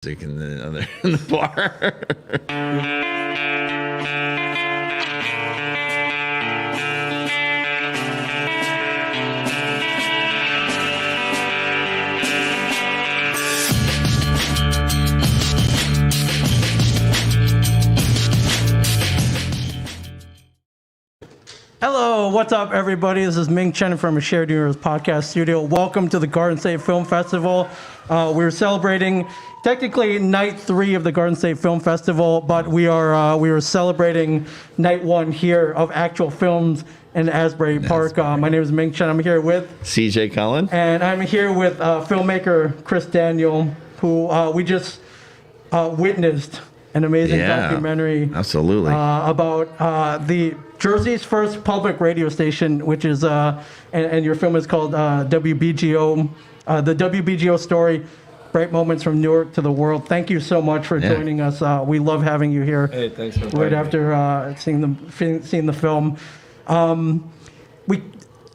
music in the other in the bar. Hello, what's up, everybody? This is Ming Chen from a Shared Universe podcast studio. Welcome to the Garden State Film Festival. We're celebrating technically night 3 of the Garden State Film Festival, but we are celebrating night 1 here of actual films in Asbury Park. My name is Ming Chen. I'm here with CJ Cullen. And I'm here with filmmaker Chris Daniel, who we just witnessed an amazing documentary. Absolutely. About the Jersey's first public radio station, which is, and your film is called WBGO, the WBGO Story, Bright Moments from Newark to the World. Thank you so much for joining us. We love having you here. Hey, thanks for right after seeing the film.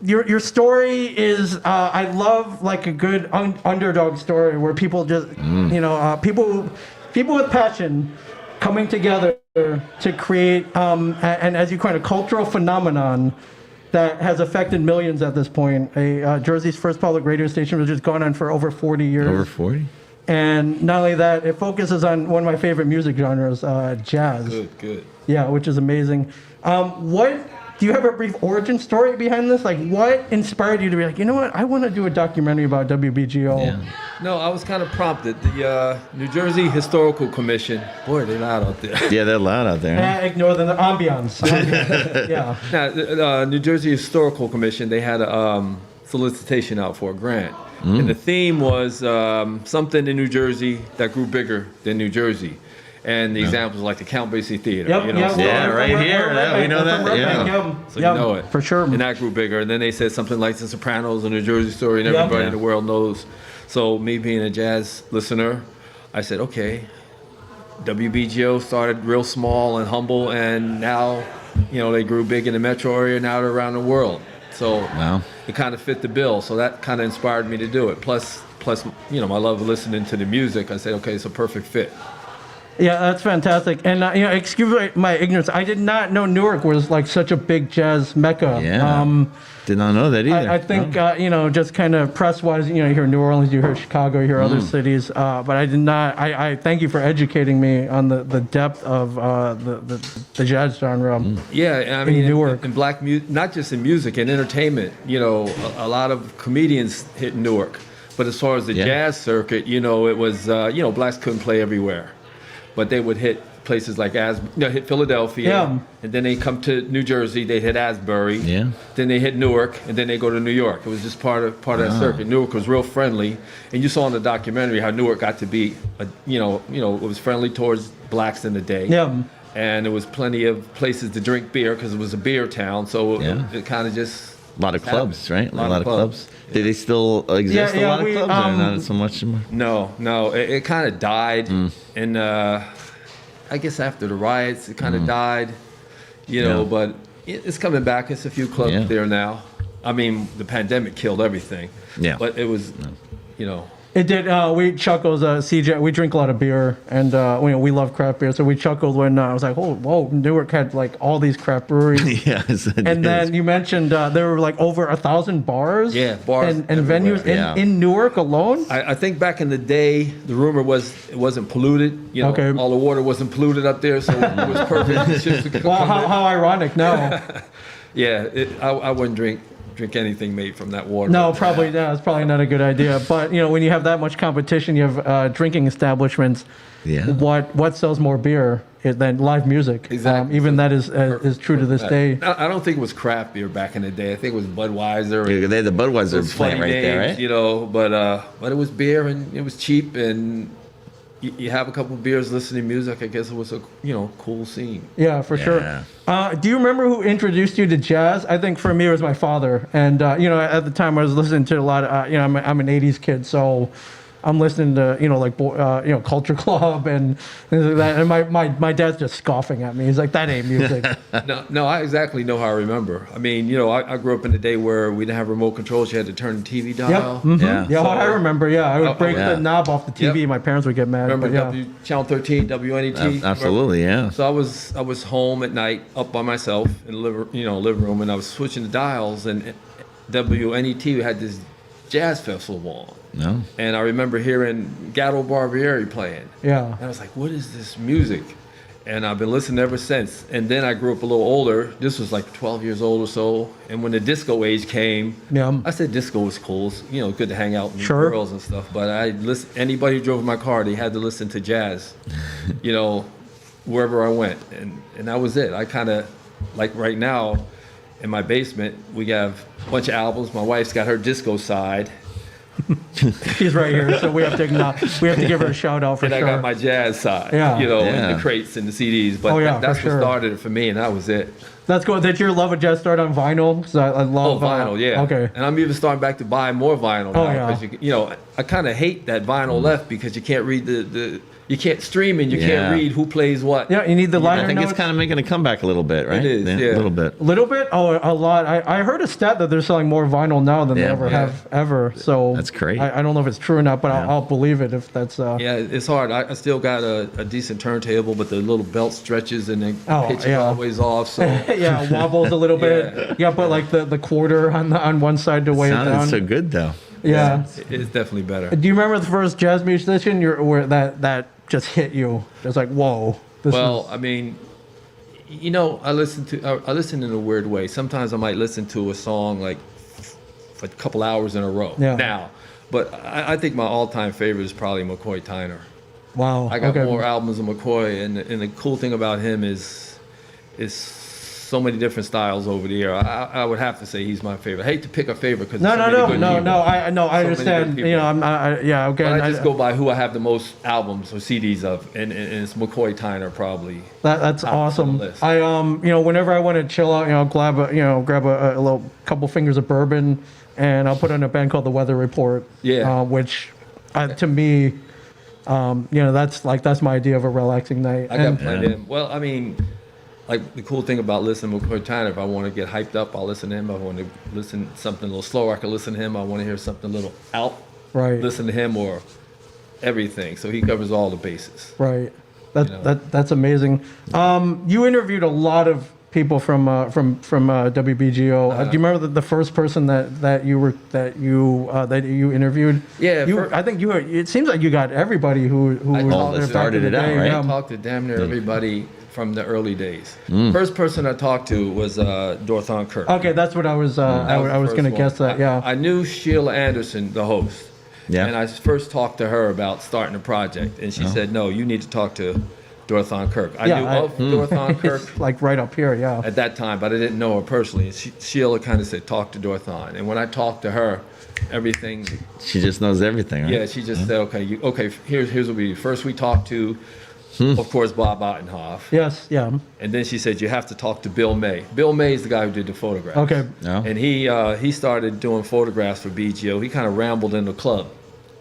Your story is, I love like a good underdog story where people just, people with passion coming together to create and as you kind of cultural phenomenon that has affected millions at this point. Jersey's first public radio station, which has gone on for over 40 years. Over 40? And not only that, it focuses on one of my favorite music genres, jazz. Good. Yeah, which is amazing. Do you have a brief origin story behind this? Like, what inspired you to be like, you know what, I want to do a documentary about WBGO? Yeah. No, I was kind of prompted. The New Jersey Historical Commission, boy, they're loud out there. Yeah, they're loud out there. Huh? Ignore the ambiance. Yeah. Now, New Jersey Historical Commission, they had a solicitation out for a grant. And the theme was something in New Jersey that grew bigger than New Jersey. And the examples like the Count Basie Theater. Yep, you know, right here. We know that. Yeah. So you know it. For sure. And that grew bigger. And then they said something like The Sopranos and The Jersey Story, and everybody in the world knows. So me being a jazz listener, I said, okay, WBGO started real small and humble, and now, they grew big in the metro area, now they're around the world. So it kind of fit the bill. So that kind of inspired me to do it. Plus, my love of listening to the music. I said, okay, it's a perfect fit. Yeah, that's fantastic. And, excuse my ignorance, I did not know Newark was like such a big jazz mecca. Yeah. Did not know that either. I think, just kind of press-wise, you hear New Orleans, you hear Chicago, you hear other cities. But I did not, I thank you for educating me on the depth of the jazz genre. Yeah, I mean, in black music, not just in music, in entertainment, a lot of comedians hit Newark. But as far as the jazz circuit, it was, blacks couldn't play everywhere. But they would hit places like hit Philadelphia, and then they come to New Jersey. They'd hit Asbury, then they hit Newark, and then they go to New York. It was just part of that circuit. Newark was real friendly, and you saw in the documentary how Newark got to be, it was friendly towards blacks in the day. Yeah. And there was plenty of places to drink beer because it was a beer town. So it kind of just a lot of clubs, right? A lot of clubs. Do they still exist? A lot of clubs, or not so much anymore? No. It kind of died, and I guess after the riots, it kind of died. But it's coming back. It's a few clubs there now. I mean, the pandemic killed everything. Yeah. But it was, It did. We chuckled, CJ. We drink a lot of beer, and we love craft beer. So we chuckled when I was like, "Oh, whoa!" Newark had like all these craft breweries. Yes. And then you mentioned there were like over 1,000 bars. Yeah, bars and venues in Newark alone. I think back in the day, the rumor was it wasn't polluted. All the water wasn't polluted up there, so it was perfect. Well, how ironic! No. I wouldn't drink anything made from that water. No, probably not. It's probably not a good idea. But when you have that much competition, you have drinking establishments. Yeah. What sells more beer than live music? Exactly. Even that is true to this day. I don't think it was craft beer back in the day. I think it was Budweiser. Yeah, they had the Budweiser plant right there, right? But it was beer and it was cheap, and you have a couple of beers listening to music. I guess it was a cool scene. Yeah, for sure. Do you remember who introduced you to jazz? I think for me it was my father, and at the time I was listening to a lot of I'm an '80s kid, so I'm listening to, Culture Club and things like that. And my dad's just scoffing at me. He's like, that ain't music. No, I exactly know how I remember. I mean, I grew up in the day where we didn't have remote controls. You had to turn the TV dial. Yep. Mm-hmm. Yeah. Yeah, I remember. Yeah, I would break the knob off the TV. Yep. My parents would get mad. Remember but yeah. Channel 13, WNET? Absolutely, yeah. So I was home at night, up by myself in the living room, and I was switching the dials, and WNET had this jazz festival on. No. And I remember hearing Gatto Barbieri playing. Yeah. And I was like, what is this music? And I've been listening ever since. And then I grew up a little older. This was like 12 years old or so. And when the disco age came, I said disco was cool. It's, good to hang out with girls and stuff. But anybody who drove my car, they had to listen to jazz, wherever I went. And that was it. I kind of, like right now, in my basement, we have a bunch of albums. My wife's got her disco side. She's right here, so we have to give her a shout out for sure. And I got my jazz side, and the crates and the CDs. But that's what started it for me, and that was it. That's cool. Did your love of jazz start on vinyl? Because I love vinyl, yeah. Okay. And I'm even starting back to buy more vinyl now. Because I kind of hate that vinyl left because you can't read you can't stream and you can't read who plays what. Yeah, you need the liner I think notes. It's kind of making a comeback a little bit, right? It is, yeah. A little bit. Little bit? Oh, a lot. I heard a stat that they're selling more vinyl now than they ever have ever. So that's great. I don't know if it's true or not, but I'll believe it if that's. Yeah, it's hard. I still got a decent turntable, but the little belt stretches and the pitch is always off. So yeah, wobbles a little bit. Yeah, but like the quarter on one side to weigh it down. Sounded so good though. Yeah, it's definitely better. Do you remember the first jazz musician where that just hit you? It's like, whoa. I mean, I listen in a weird way. Sometimes I might listen to a song like for a couple hours in a row now. But I think my all-time favorite is probably McCoy Tyner. Wow. I got more albums of McCoy, and the cool thing about him is so many different styles over the year. I would have to say he's my favorite. I hate to pick a favorite because I understand. Okay. But I just go by who I have the most albums or CDs of, and it's McCoy Tyner probably. That's awesome. I whenever I want to chill out, I'll grab a little couple fingers of bourbon, and I'll put on a band called The Weather Report. Yeah. Which, to me, that's my idea of a relaxing night. I got plenty of them. Well, I mean. Like the cool thing about listening to McCoy Tyner, if I want to get hyped up, I'll listen to him. If I want to listen to something a little slower, I can listen to him. I want to hear something a little out, listen to him, or everything. So he covers all the bases. Right. That's amazing. You interviewed a lot of people from WBGO. Do you remember the first person that you interviewed? Yeah. I think it seems like you got everybody who started it out, right? I talked to damn near everybody from the early days. First person I talked to was Dorthon Kirk. Okay, that's what I was going to guess that. Yeah. I knew Sheila Anderson, the host. Yeah. And I first talked to her about starting a project, and she said, "No, you need to talk to Dorthon Kirk." I knew of Dorthon Kirk, like right up here, at that time, but I didn't know her personally. And Sheila kind of said, "Talk to Dorthon," and when I talked to her, everything. She just knows everything, right? Yeah, she just said, "Okay, here's what we do. First, we talked to." Of course, Bob Ottenhoff. Yes, yeah. And then she said, you have to talk to Bill May. Bill May is the guy who did the photographs. Okay. Yeah. And he started doing photographs for BGO. He kind of rambled in the club,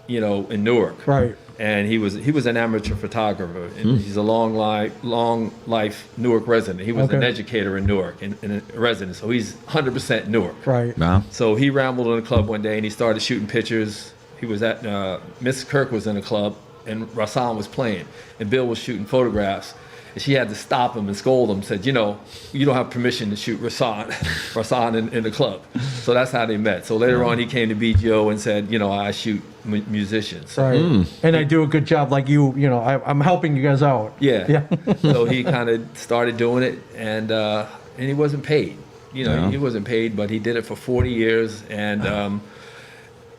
in Newark. Right. And he was an amateur photographer. And he's a long life Newark resident. He was an educator in Newark and a resident. So he's 100% Newark. Right. Wow. So he rambled in the club one day and he started shooting pictures. He was at, Miss Kirk was in the club. And Rasan was playing, and Bill was shooting photographs, and she had to stop him and scold him. Said, you don't have permission to shoot Rasan in the club. So that's how they met. So later on, he came to BGO and said, I shoot musicians. Right. And I do a good job, like I'm helping you guys out. Yeah. Yeah. So he kind of started doing it, and he wasn't paid. He wasn't paid, but he did it for 40 years, and.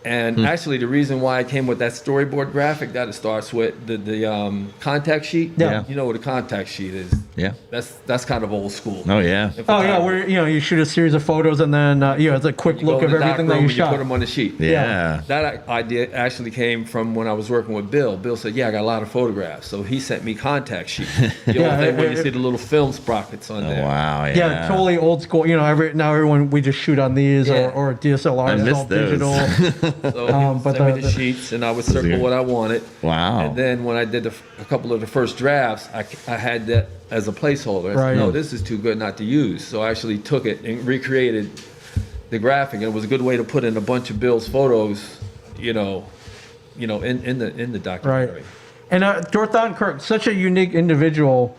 And actually, the reason why I came with that storyboard graphic, that it starts with the contact sheet. Yeah. You know what a contact sheet is. Yeah. That's kind of old school. Oh yeah. Oh yeah, where you shoot a series of photos and then it's a quick You go look in of the dock everything that room you and shot. put them on the sheet. Yeah. That idea actually came from when I was working with Bill. Bill said, "Yeah, I got a lot of photographs," so he sent me contact sheets. The old thing where you see the little film sprockets on Oh, there. wow. Yeah. Yeah, totally old school. Now everyone we just shoot on these Yeah. or DSLR. I It's miss all those. digital. So he would but send me the- the sheets, and I would circle what I wanted. Wow. And then when I did a couple of the first drafts, I had that as a placeholder. I said, Right. no, this is too good not to use. So I actually took it and recreated the graphic. And it was a good way to put in a bunch of Bill's photos, in the documentary. Right. And Dorthan Kirk, such a unique individual.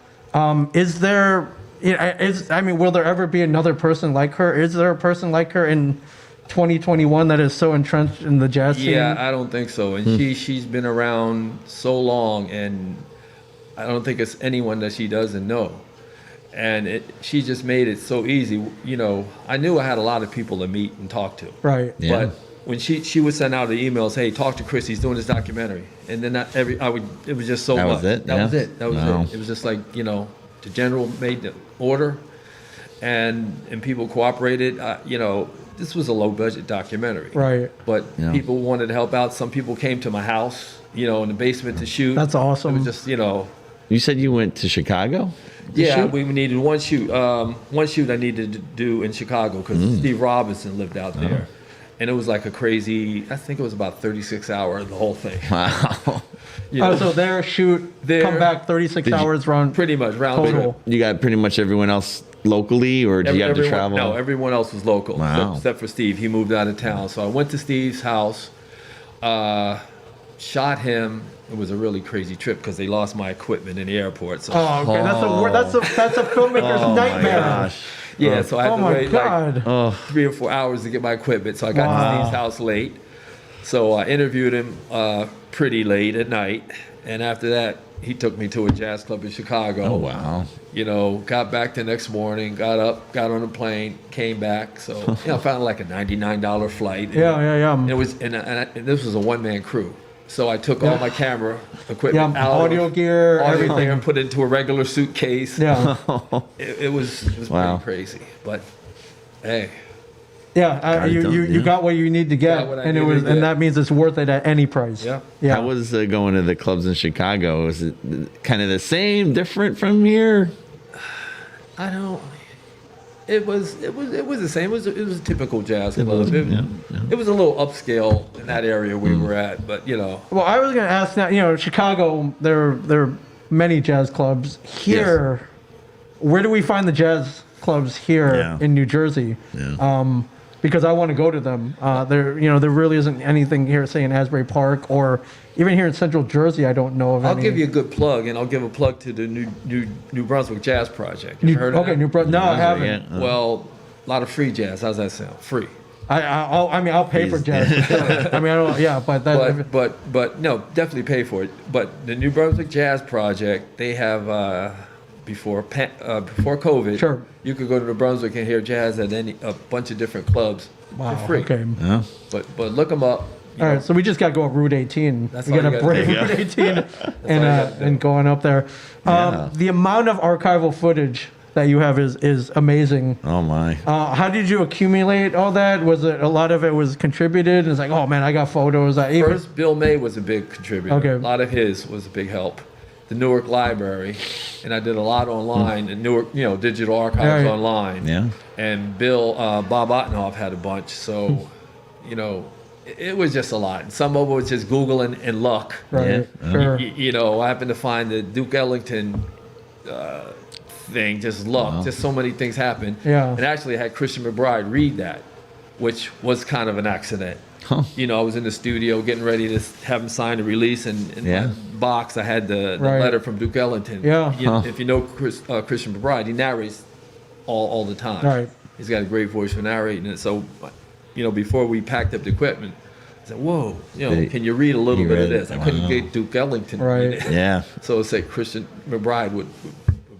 Is there? Will there ever be another person like her? Is there a person like her in 2021 that is so entrenched in the jazz scene? Yeah, I don't think so. And she's been around so long, and I don't think it's anyone that she doesn't know. And she just made it so easy. I knew I had a lot of people to meet and talk to. Right. Yeah. But when she would send out the emails, hey, talk to Chris, he's doing his documentary. And then it was just so That much. was it? That Yeah. was it. That was Wow. it. It was just like, the general made the order and people cooperated. This was a low budget documentary. Right. But Yeah. people wanted to help out. Some people came to my house, in the basement to shoot. That's awesome. It was just, You said you went to Chicago? yeah, shoot? we needed one shoot. One shoot I needed to do in Chicago because Steve Robinson lived out there. And it was like a crazy, I think it was about 36 hours, the whole thing. Wow. So there, shoot, come back 36 hours, run. Pretty much, round Total. trip. You got pretty much everyone else locally, or do you have to Everyone- travel? No, everyone else was local, Wow. except for Steve. He moved out of town. So I went to Steve's house, shot him. It was a really crazy trip because they lost my equipment in the airport. So Oh, okay. That's a filmmaker's Oh, my nightmare. gosh. yeah, so I had Oh to my wait god. Oh, 3 or 4 hours to get my equipment. So I got Wow. to Steve's house late. So I interviewed him pretty late at night. And after that, he took me to a jazz club in Chicago. oh wow. Got back the next morning, got up, got on a plane, came back. So, I found like a $99 flight. Yeah. And it was, and this was a one-man crew. So I took all my camera equipment Yeah, out, audio gear, everything. and put it into a regular suitcase. Yeah. It was Wow. pretty crazy, but hey, Yeah, Got it you done, you yeah. got what you need to get, Got what I and it needed was, to and get. that means it's worth it at any price. Yeah. yeah. How was going to the clubs in Chicago? Was it kind of the same, different from here? I don't. It was the same. It was a typical jazz club. was, It, yeah. it was a little upscale in that area we were at, but Well, I was going to ask now. Chicago, there are many jazz clubs here. Where do we find the jazz clubs here Yeah. in New Jersey? Yeah. Because I want to go to them. There really isn't anything here, say in Asbury Park or even here in Central Jersey. I don't know of I'll any. give you a good plug, and I'll give a plug to the New Brunswick Jazz Project. You heard of Okay, that? New Brunswick. No, I haven't. Yeah. Well, a lot of free jazz. How's that sound? Free. I'll pay for jazz. For sure. I don't. Yeah, but that. But no, definitely pay for it. But the New Brunswick Jazz Project, they have before COVID, Sure. you could go to New Brunswick and hear jazz at a bunch of different clubs Wow. for free. Okay. Yeah. But look them up. You All know, right, so we just got to go up Route 18. That's We all got you to gotta break do. Route 18 all you gotta do. and going up there. Yeah. The amount of archival footage that you have is amazing. Oh my. How did you accumulate all that? Was it a lot of it was contributed? And it's like, oh man, I got photos. First, Bill May was a big contributor. Okay. A lot of his was a big help. The Newark Library, and I did a lot online. And Newark, digital archives Right. online. Yeah. And Bob Ottenhoff had a bunch. So, it was just a lot. And some of it was just Google and luck. Right. Yeah. Sure. I happened to find the Duke Ellington thing, just luck. Wow. Just so many things happened. Yeah. And actually, I had Christian McBride read that, which was kind of an accident. Huh. I was in the studio getting ready to have him sign the release, and in Yeah. my box I had the Right. letter from Duke Ellington. Yeah. If you know Christian McBride, he narrates all the time. Right. He's got a great voice for narrating it. So, before we packed up the equipment, I said, "Whoa, can you read a little You bit of read this?" it. I couldn't Wow. get Duke Ellington. to Right. read it. Yeah. So I said Christian McBride would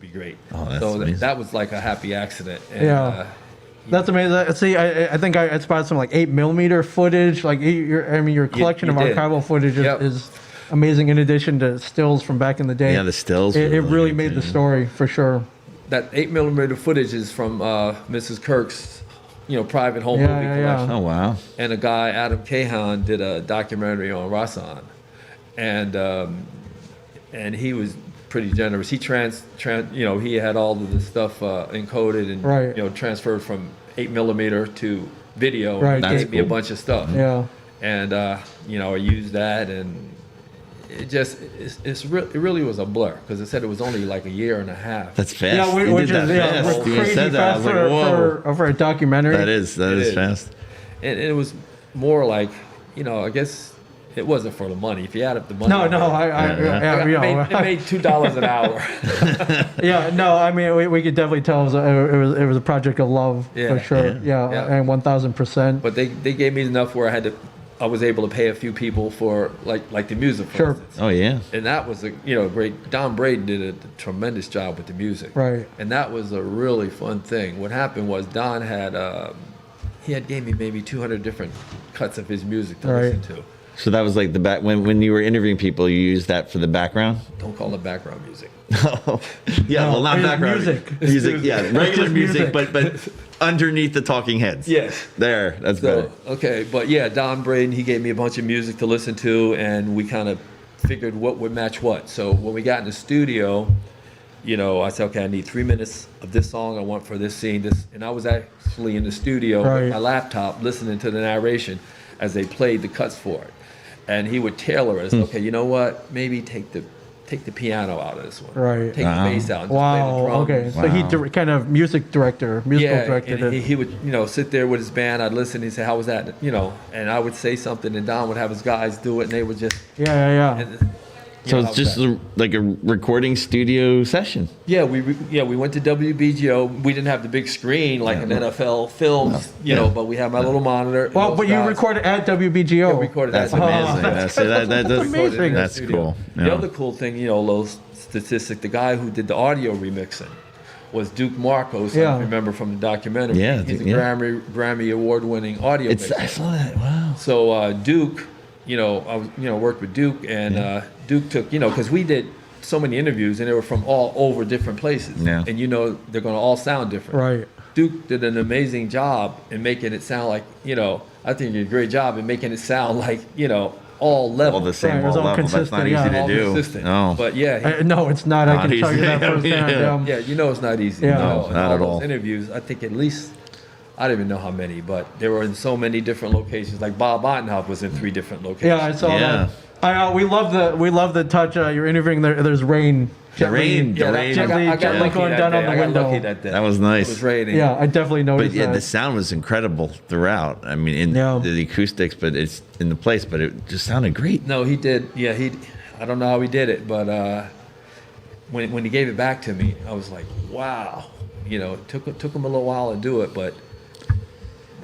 be great. Oh, that's so amazing. that was like a happy accident. And, Yeah. That's amazing. See, I think I spotted some like 8mm footage. Like your collection you of did. archival footage Yep. is amazing. In addition to stills from back in the day. Yeah, the stills. It were really good made too, the story for sure. That 8mm footage is from Mrs. Kirk's, private home movie collection. Oh wow. And a guy, Adam Cahan, did a documentary on Rasan, and he was pretty generous. He he had all of the stuff encoded and transferred from 8mm to video. Right. And he gave me a bunch of stuff. Yeah. And I used that, and it really was a blur, because it said it was only like a year and a half. That's fast. Yeah, You which did is that fast. When you crazy said that, I fast was like, whoa. for a documentary. That is fast. And it was more like, I guess it wasn't for the money. If you add up the money. No, it made $2 an hour. Yeah, no, I mean, we could definitely tell it was a project of love for sure. Yeah. And 1,000%. But they gave me enough where I was able to pay a few people for like the music, for instance. Oh yeah. And that was great. Don Braden did a tremendous job with the music. Right. And that was a really fun thing. What happened was Don gave me maybe 200 different cuts of his music to listen to. So that was like the back when you were interviewing people, you used that for the background. Don't call it background music. Yeah, well, not background music. Music, yeah, regular music. music, but underneath the talking heads. Yes. There, that's better. Okay, but yeah, Don Braden, he gave me a bunch of music to listen to, and we kind of figured what would match what. So when we got in the studio, I said, okay, I need 3 minutes of this song I want for this scene. And I was actually in the studio with my laptop listening to the narration as they played the cuts for it. And he would tailor us. Okay, you know what? Maybe take the piano out of this one. Right. Take the bass out. And just play the drums. Okay. So he kind of musical directed and it. he would, sit there with his band. I'd listen. He'd say, "How was that?" And I would say something, and Don would have his guys do it, and they would just. Yeah. And, So it's just like a recording studio session. Yeah, we went to WBGO. We didn't have the big screen like an NFL Films, but we had my little monitor. Well, but you recorded at WBGO. Yeah, recorded That's at amazing. That's amazing. That's cool. The other cool thing, little statistic, the guy who did the audio remixing was Duke Marcos. I remember from the documentary. Yeah, he's a Grammy award-winning audio mixer. I saw that. Wow. So Duke, I was worked with Duke, and Duke took because we did so many interviews, and they were from all over different places. Yeah. And they're going to all sound different. Right. Duke did an amazing job in making it sound like I think he did a great job in making it sound like all level. All the same all level. That's not easy to all do. consistent. No. But yeah. No, it's not. I can tell you that firsthand. Yeah, it's not easy. Yeah. No, not at all. Those interviews, I think at least, I don't even know how many, but they were in so many different locations. Like Bob Ottenhoff was in 3 different locations. Yeah, I saw that. We love the touch. You're interviewing. There's rain. The rain. Gently lucky going that down day. on the I got window. lucky that day. That was nice. It was raining. Yeah, I definitely noticed But yeah, that. the sound was incredible throughout. I mean, the acoustics, but it's in the place, but it just sounded great. No, he did. Yeah, I don't know how he did it, but when he gave it back to me, I was like, wow. It took him a little while to do it, but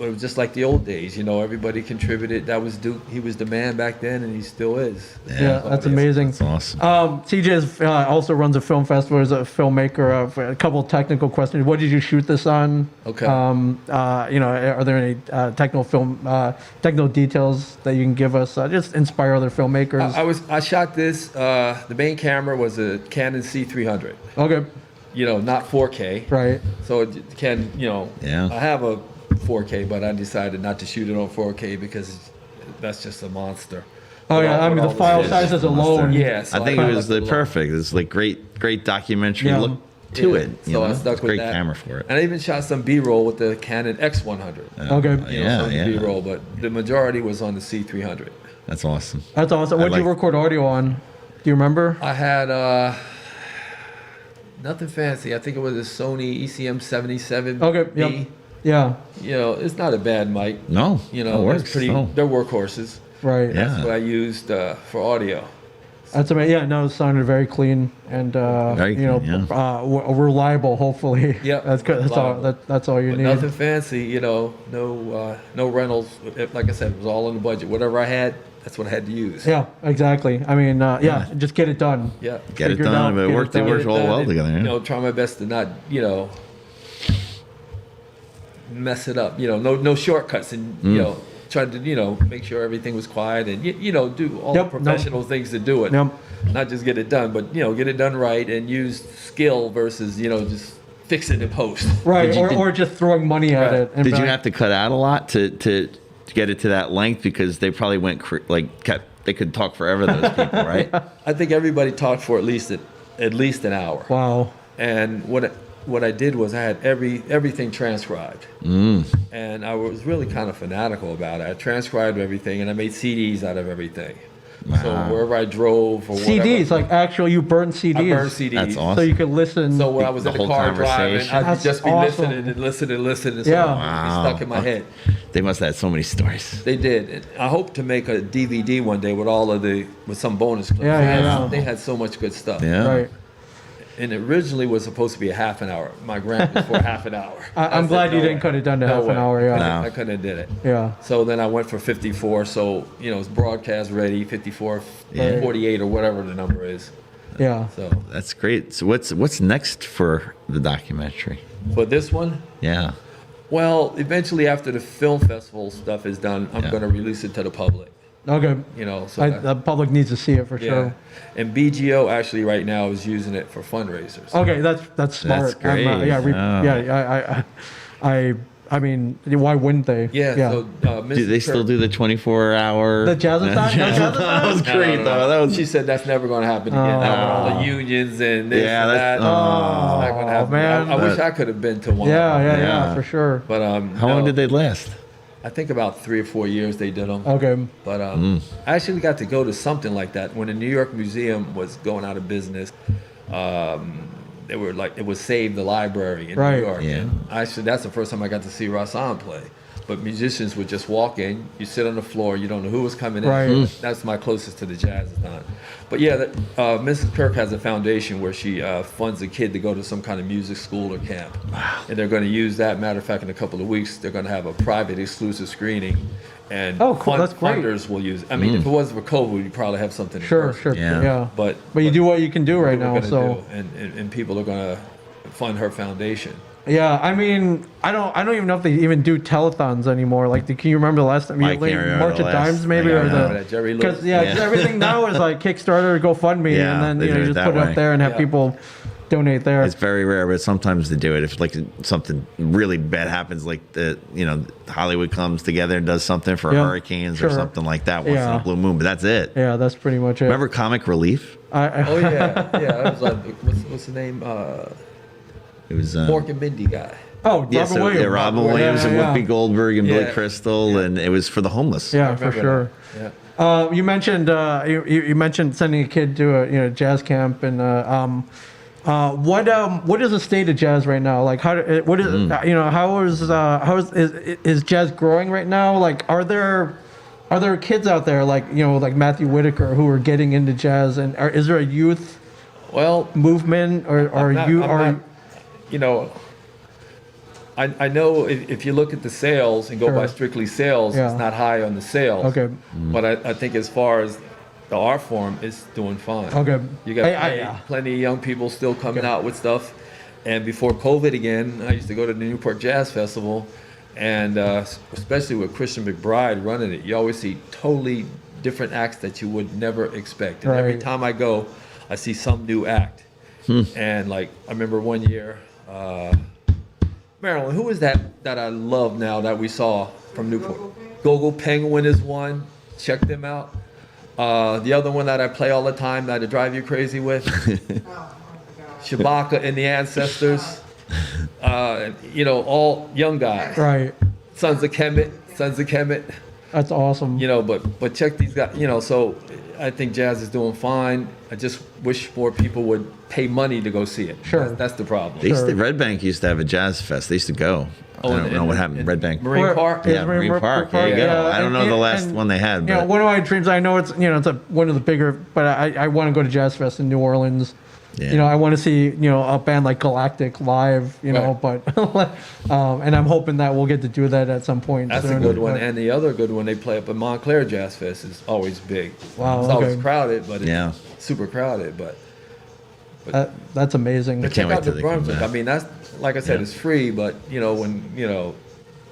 it was just like the old days. Everybody contributed. That was Duke. He was the man back then, and he still is. Yeah, that's amazing. That's awesome. CJ also runs a film festival as a filmmaker. A couple of technical questions. What did you shoot this on? Okay. Are there any technical details that you can give us? Just inspire other filmmakers. I shot this. The main camera was a Canon C300. Okay. Not 4K. Right. So it can, Yeah. I have a 4K, but I decided not to shoot it on 4K because that's just a monster. Oh yeah, I mean the file sizes alone. Yeah, so I think it was perfect. It's like great documentary look to it. So I stuck with great that. camera for it. And I even shot some B-roll with the Canon X100. Okay. Some B-roll, but the majority was on the C300. That's awesome. That's awesome. What did you record audio on? Do you remember? I had nothing fancy. I think it was a Sony ECM77B. Okay. Yep. Yeah. It's not a bad mic. No. It works. they're workhorses. Right. Yeah. That's what I used for audio. That's amazing. Yeah, no, it sounded very clean and reliable. Hopefully. Yeah. That's good. That's all you need. Nothing fancy. No rentals. Like I said, it was all in the budget. Whatever I had, that's what I had to use. Yeah, exactly. I mean, just get it done. Yeah. Get it done. But it worked all well together. Try my best to not mess it up. No shortcuts and tried to, make sure everything was quiet and, do all the Yep, professional things to do it. Yep. Not just get it done, but, get it done right and use skill versus, just fix it in post. Right, or just throwing money at it. And Did you have to cut out a lot to get it to that length? Because they probably went they could talk forever, those people, right? I think everybody talked for at least an hour. Wow. And what I did was I had everything transcribed. And I was really kind of fanatical about it. I transcribed everything and I made CDs out of everything. Wow. So wherever I drove or CDs, whatever, you burned CDs. I burned CDs. That's awesome. So you could listen. So when I was The in the whole car driving, conversation. I'd That's just be awesome. listening. And so Yeah. it stuck in my head. They must have had so many stories. They did. And I hope to make a DVD one day with with some bonus clips. Yeah. They had so much good stuff. Yeah. Right. And it originally was supposed to be a half an hour. My grant was for a half an hour. I'm glad you didn't cut it down to half an hour. Yeah. No. I couldn't have did it. Yeah. So then I went for 54. So, it's broadcast ready, 54, Yeah. 48 or whatever the number is. Yeah. So That's great. So what's next for the documentary? for this one, Yeah. well, eventually after the film festival stuff is done, I'm Yeah. going to release it to the public. Okay. So The public needs to see it for yeah. sure. And BGO actually right now is using it for fundraisers. Okay, that's smart. That's great. I mean, why wouldn't they? Yeah. So Do they still do the 24-hour? The jazzathon? No jazzathon? That was great, though. That was She said that's never going to happen again. Now with all the unions and this Yeah, and that. that's- It's not going to happen. man. I wish I could have been to one. Yeah, for sure. But How long no. did they last? I think about 3 or 4 years they did them. Okay. But I actually got to go to something like that when the New York Museum was going out of business. They were it was Save the Library in Right. New York. Yeah. And actually, that's the first time I got to see Rassan play. But musicians would just walk in, you sit on the floor, you don't know who was coming in. Right. That's my closest to the jazz-a-thon. But yeah, Mrs. Kirk has a foundation where she funds a kid to go to some kind of music school or camp. Wow. And they're going to use that. Matter of fact, in a couple of weeks, they're going to have a private exclusive screening. And Oh, cool. That's great. funders will use it. I mean, if it wasn't for COVID, you'd probably have something in Sure, person. sure. Yeah. Yeah. But you do what you can do right people are now. gonna So do, and people are going to fund her foundation. yeah, I mean, I don't even know if they even do telethons anymore. Can you remember the last time? I can't remember March the of last- Dimes, maybe, I or don't the know. That Jerry because Lewis. Yeah. everything now is like Kickstarter, GoFundMe, Yeah, and then they do you it just that put it way. up there and have Yeah. people donate there. It's very rare, but sometimes they do it. If something really bad happens, Hollywood comes together and does something for Yeah, hurricanes sure. or something like that once in Yeah. a blue moon. But that's it. Yeah, that's pretty much it. Remember Comic Relief? Oh yeah, that was what's the name? It was Mork and Mindy guy. Oh, yeah, Robin Williams. Robin Williams and yeah. Whoopi Goldberg and Billy Yeah. Crystal, and it was for the homeless. Yeah, for Remember sure. that. Yeah. You mentioned you mentioned sending a kid to a jazz camp, and what is the state of jazz right now? What is how is jazz growing right now? Are there kids out there like Matthew Whitaker who are getting into jazz, and is there a youth movement I know if you look at the sales and go Sure. by strictly sales, Yeah. it's not high on the sales. Okay. But I think as far as the art form, it's doing fine. Okay. You got plenty of young people still coming out with stuff. And before COVID again, I used to go to the Newport Jazz Festival, and especially with Christian McBride running it, you always see totally different acts that you would never expect. And every Right. time I go, I see some new act. And I remember one year, Marilyn, who is that I love now that we saw from Newport? Go-Go Penguin is one. Check them out. The other one that I play all the time that I drive you crazy with, Shabaka and the Ancestors. All young guys. right? Sons of Kemet. That's awesome. But check these guys. So I think jazz is doing fine. I just wish more people would pay money to go see it. Sure. That's the problem. Red Bank used to have a jazz fest. They used to go. I don't know what happened. Red Bank. Marine Park. Yeah, Marine Park. There you go. I don't know the last one they had. But One of my dreams. I know it's one of the bigger, but I want to go to Jazz Fest in New Orleans. Yeah. I want to see a band like Galactic live. Right. But and I'm hoping that we'll get to do that at some point. That's soon. a good one. But- And the other good one they play up at Montclair Jazz Fest is always big. Wow, It's always okay. crowded, but it's Yeah. super crowded. But that's amazing. can't check wait out till the they come Brunswick. back. I mean, that's like I said, Yeah. it's free, but when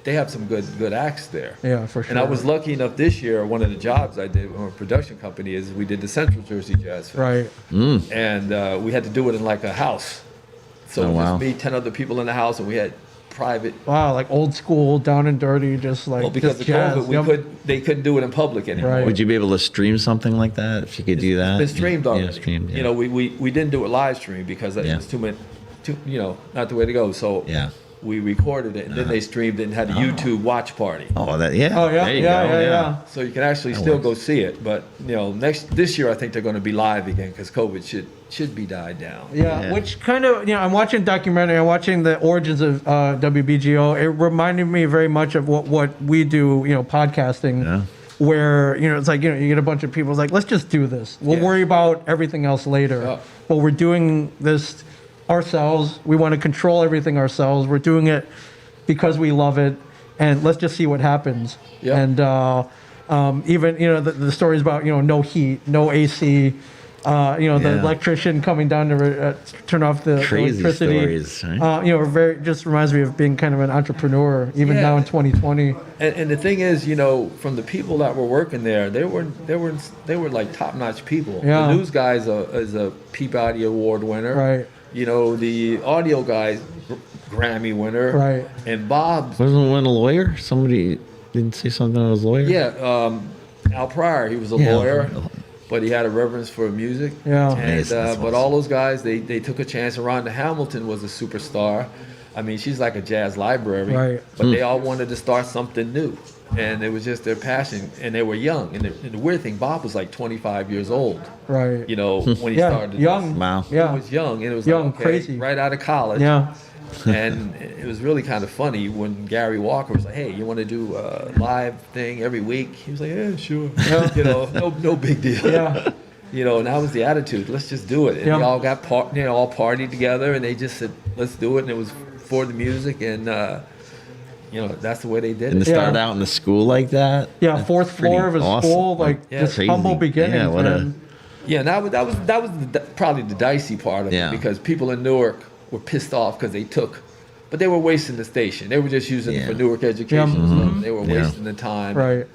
they have some good acts there. Yeah, for sure. And I was lucky enough this year, one of the jobs I did with a production company is we did the Central Jersey Jazz Fest. Right. And we had to do it in like a house. So Oh, wow. just me, 10 other people in the house, and we had private. Wow, like old school, down and dirty, just like Well, because just of jazz. COVID, Yep. they couldn't do it in public anymore. Right. Would you be able to stream something like that if you could do that? It's been streamed already. Yeah, streamed. Yeah. You know, we didn't do it live stream because it Yeah. was too much, not the way to go. So Yeah. we recorded it and then they streamed it and had a YouTube watch party. Oh, that. Yeah. Oh yeah, There you yeah, go, yeah. So you can actually still go see it, but this year I think they're going to be live again because COVID should be died down. Yeah, Yeah. which kind of, I'm watching a documentary, I'm watching the origins of WBGO. It reminded me very much of what we do, podcasting, Yeah. where, it's like, you get a bunch of people, it's like, let's just do this. We'll Yeah. worry about everything else later. Yeah. But we're doing this ourselves. We want to control everything ourselves. We're doing it because we love it. And let's just see what happens. Yeah. And even, the stories about, no heat, no AC, the Yeah. electrician coming down to turn off the Crazy electricity. stories, right? Just reminds me of being kind of an entrepreneur, even Yeah. now in 2020. And the thing is, from the people that were working there, they were like top-notch people. Yeah. The news guy is a Peabody Award winner. Right. The audio guy, Grammy winner. Right. And Bob, Wasn't one a lawyer? Somebody didn't say something about his lawyer? yeah, Al Pryor, he was a Yeah. lawyer, but he had a reverence for music. Yeah. And, Amazing. That's but awesome. all those guys, they took a chance. And Rhonda Hamilton was a superstar. I mean, she's like a jazz library. Right. But they all wanted to start something new. And it was just their passion. And they were young. And the weird thing, Bob was like 25 years old, Right. when he Yeah, started. young. Wow. He Yeah. was young. And it was Young, like, okay, crazy. right out of college. Yeah. And it was really kind of funny when Gary Walker was like, "Hey, you want to do a live thing every week?" He was like, "Yeah, sure." No big deal. Yeah. And that was the attitude. Let's just do it. And Yeah. they all got all partied together, and they just said, "Let's do it." And it was for the music, and that's the way they did And it. to start out in a school like that? Yeah, that's fourth pretty floor of his awesome. school, like Yeah. just Crazy. humble beginnings. Yeah, what a- man. Yeah, and that was probably the dicey part of Yeah. it because people in Newark were pissed off because but they were wasting the station. They were just using it for Yeah. Newark education Yeah. stuff. They were Yeah. wasting the time. Right.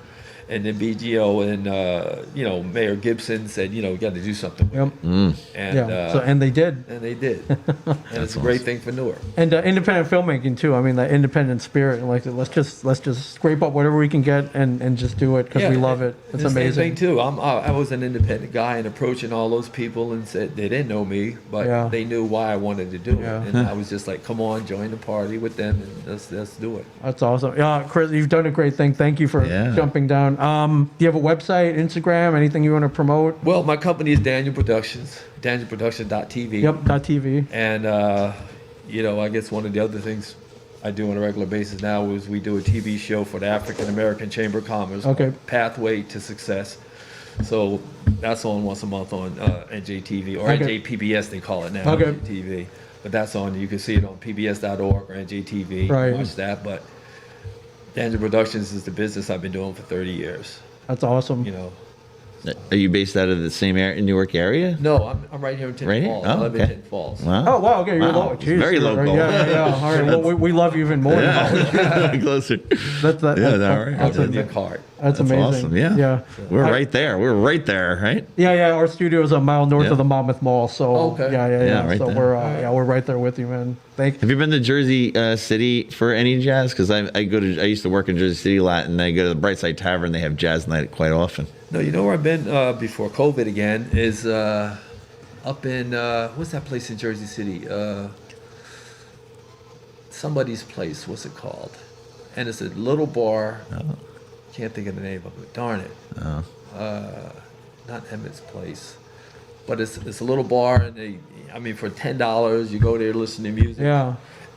And then BGO and Mayor Gibson said, we got to do something. With Yep. it. And Yeah. And they did. and they did. And it's a great thing for Newark. And independent filmmaking too. I mean, that independent spirit. And like, let's just scrape up whatever we can get and just do it because we love it. It's the amazing. Same thing too. I was an independent guy and approaching all those people and said they didn't know me, but Yeah. they knew why I wanted to do Yeah. it, and I was just like, come on, join the party with them and let's do it. That's awesome. Yeah, Chris, you've done a great thing. Thank you for Yeah. jumping down. Do you have a website, Instagram, anything you want to promote? Well, my company is Daniel Productions, DanielProduction.tv. Yep. .tv. And I guess one of the other things I do on a regular basis now is we do a TV show for the African American Chamber of Commerce. Okay. Called Pathway to Success. So that's on once a month on NJTV or Okay. NJPBS they call it now. Okay. NJTV. But that's on. You can see it on PBS.org or NJTV. Right. Watch that. But Daniel Productions is the business I've been doing for 30 years. That's awesome. Are you based out of the same area, Newark area? No, I'm right here in Tinton Right here? Falls. Oh, I live in okay. Tinton Falls. Wow. Oh wow, okay, you're Wow. local. Jeez, Very you're- local. Yeah. All right, well, we love you even more. Yeah. Closer. That's that. Yeah, that's, all right. I'll that's, send you a card. that's That's amazing. awesome. Yeah. Yeah. We're right there. We're right there, right? Yeah. Our studio is a mile north Yeah. of the Monmouth Mall. So Okay. yeah. Yeah, right so there. we're right there with you, man. Thank. Have you been to Jersey City for any jazz? Because I used to work in Jersey City a lot, and I go to the Brightside Tavern. They have jazz night quite often. No, you know where I've been before COVID again is up in what's that place in Jersey City? Somebody's place. What's it called? And it's a little bar. Can't think of the name of it. Darn it. Not Emmett's Place, but it's a little bar, and for $10 you go there to listen to music. Yeah.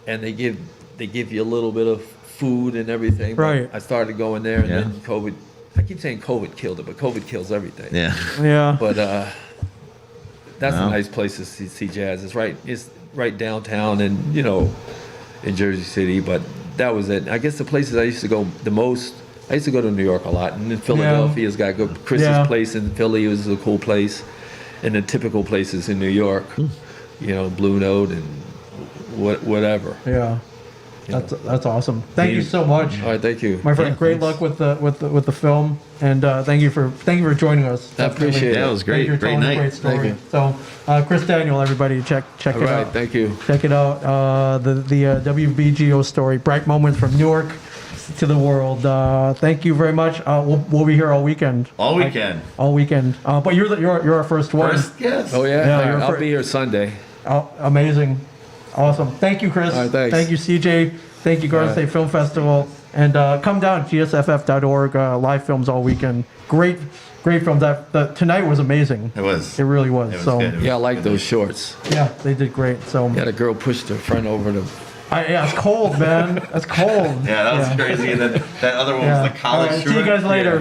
And they give you a little bit of food and everything. But Right. I started going there, and Yeah. then COVID. I keep saying COVID killed it, but COVID kills everything. Yeah. Yeah. But that's Wow. a nice place to see jazz. It's right downtown, and in Jersey City. But that was it. I guess the places I used to go the most. I used to go to New York a lot, and then Philadelphia's got good. Chris's Yeah. place in Philly was a cool place, and the typical places in New York, Blue Note and whatever. Yeah. That's awesome. Thank you so much, All right, thank you. my friend. Yeah, Great thanks. luck with the film, and thank you for joining us. I appreciate it. Yeah, it was great. You're Great telling a night. great story. Thank you. So, Chris Daniel, everybody, check All it right, out. thank you. Check it out. The WBGO Story, bright moments from Newark to the world. Thank you very much. We'll be here all weekend. All weekend. All weekend. But you're our first one. First guest. Oh yeah, Yeah, all right, you're I'll fir- be here Sunday. Oh, amazing. Awesome. Thank you, Chris. All right, thanks. Thank you, CJ. Thank you, Garden All right. State Film Festival. And come down, gsff.org, live films all weekend. Great films. Tonight was amazing. It was. It really was. It was So, good. Yeah, I like those shorts. yeah, they did great. So, Yeah, the girl pushed her friend over the. yeah, it's cold, man. It's cold. Yeah, that was crazy. And then that other one Yeah. was the college All right, see you short. guys later.